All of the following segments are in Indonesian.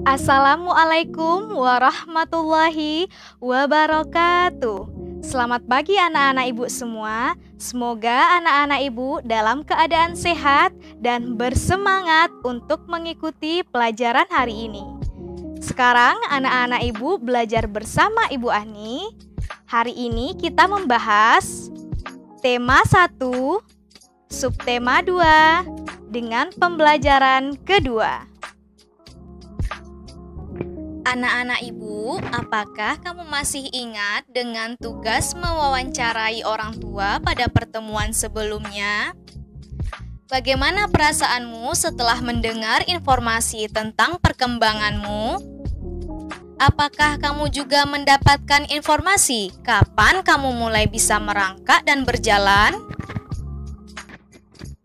Assalamualaikum warahmatullahi wabarakatuh. Selamat pagi anak-anak ibu semua. Semoga anak-anak ibu dalam keadaan sehat dan bersemangat untuk mengikuti pelajaran hari ini. Sekarang anak-anak ibu belajar bersama Ibu Ani. Hari ini kita membahas tema 1, subtema 2 dengan pembelajaran kedua. Anak-anak ibu, apakah kamu masih ingat dengan tugas mewawancarai orang tua pada pertemuan sebelumnya? Bagaimana perasaanmu setelah mendengar informasi tentang perkembanganmu? Apakah kamu juga mendapatkan informasi kapan kamu mulai bisa merangkak dan berjalan?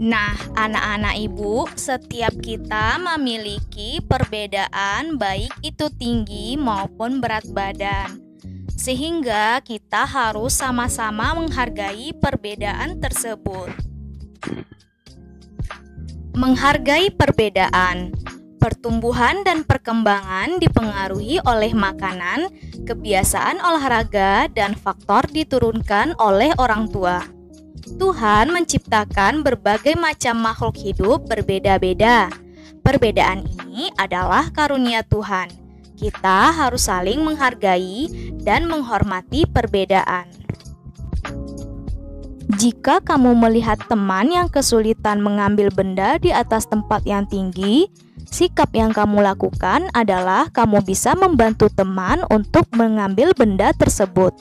Nah, anak-anak ibu, setiap kita memiliki perbedaan baik itu tinggi maupun berat badan. Sehingga kita harus sama-sama menghargai perbedaan tersebut. Menghargai perbedaan. Pertumbuhan dan perkembangan dipengaruhi oleh makanan, kebiasaan olahraga, dan faktor diturunkan oleh orang tua. Tuhan menciptakan berbagai macam makhluk hidup berbeda-beda. Perbedaan ini adalah karunia Tuhan. Kita harus saling menghargai dan menghormati perbedaan. Jika kamu melihat teman yang kesulitan mengambil benda di atas tempat yang tinggi, sikap yang kamu lakukan adalah kamu bisa membantu teman untuk mengambil benda tersebut.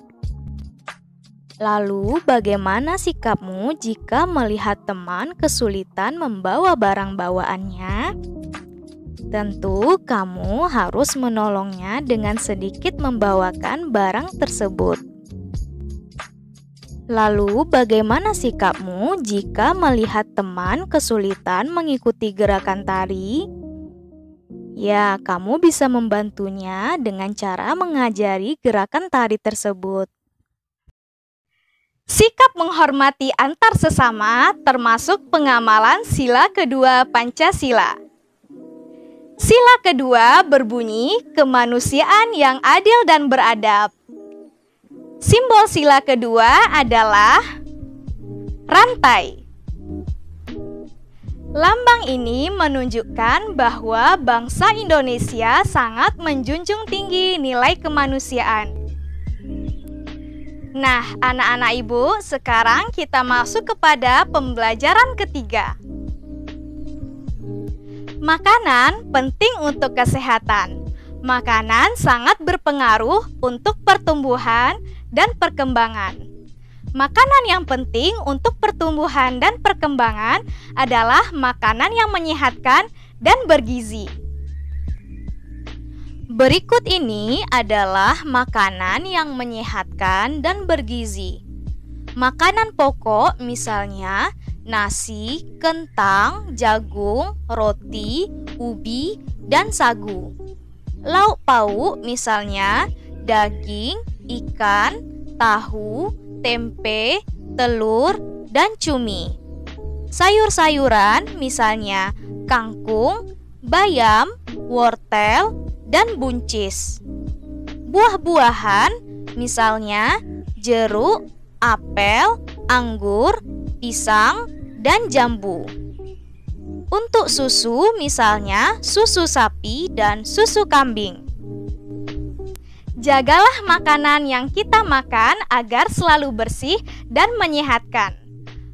Lalu, bagaimana sikapmu jika melihat teman kesulitan membawa barang bawaannya? Tentu, kamu harus menolongnya dengan sedikit membawakan barang tersebut. Lalu, bagaimana sikapmu jika melihat teman kesulitan mengikuti gerakan tari? Ya, kamu bisa membantunya dengan cara mengajari gerakan tari tersebut. Sikap menghormati antar sesama termasuk pengamalan sila kedua Pancasila. Sila kedua berbunyi kemanusiaan yang adil dan beradab. Simbol sila kedua adalah rantai. Lambang ini menunjukkan bahwa bangsa Indonesia sangat menjunjung tinggi nilai kemanusiaan. Nah, anak-anak ibu, sekarang kita masuk kepada pembelajaran ketiga. Makanan penting untuk kesehatan. Makanan sangat berpengaruh untuk pertumbuhan dan perkembangan. Makanan yang penting untuk pertumbuhan dan perkembangan adalah makanan yang menyehatkan dan bergizi. Berikut ini adalah makanan yang menyehatkan dan bergizi. Makanan pokok misalnya nasi, kentang, jagung, roti, ubi, dan sagu. Lauk pauk misalnya daging, ikan, tahu, tempe, telur, dan cumi. Sayur-sayuran misalnya kangkung, bayam, wortel, dan buncis. Buah-buahan misalnya jeruk, apel, anggur, pisang, dan jambu. Untuk susu misalnya susu sapi dan susu kambing. Jagalah makanan yang kita makan agar selalu bersih dan menyehatkan.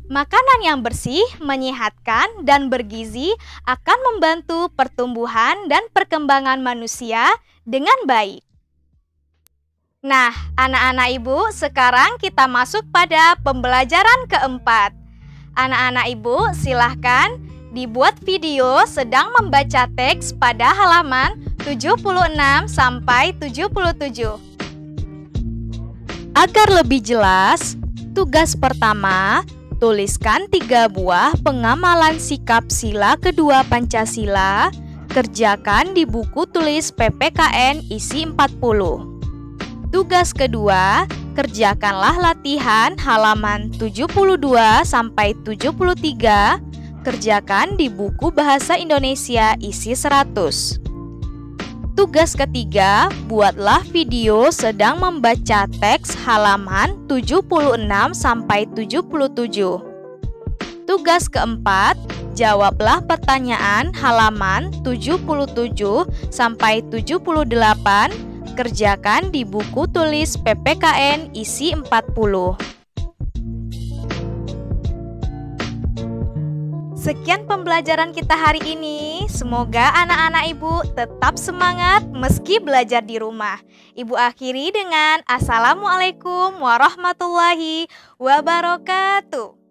Makanan yang bersih, menyehatkan, dan bergizi akan membantu pertumbuhan dan perkembangan manusia dengan baik. Nah, anak-anak ibu, sekarang kita masuk pada pembelajaran keempat. Anak-anak ibu, silahkan dibuat video sedang membaca teks pada halaman 76 sampai 77. Agar lebih jelas, tugas pertama, tuliskan 3 buah pengamalan sikap sila kedua Pancasila. Kerjakan di buku tulis PPKN isi 40. Tugas kedua, kerjakanlah latihan halaman 72 sampai 73. Kerjakan di buku Bahasa Indonesia isi 100. Tugas ketiga, buatlah video sedang membaca teks halaman 76 sampai 77. Tugas keempat, jawablah pertanyaan halaman 77 sampai 78. Kerjakan di buku tulis PPKN isi 40. Sekian pembelajaran kita hari ini. Semoga anak-anak Ibu tetap semangat meski belajar di rumah. Ibu akhiri dengan Assalamualaikum warahmatullahi wabarakatuh.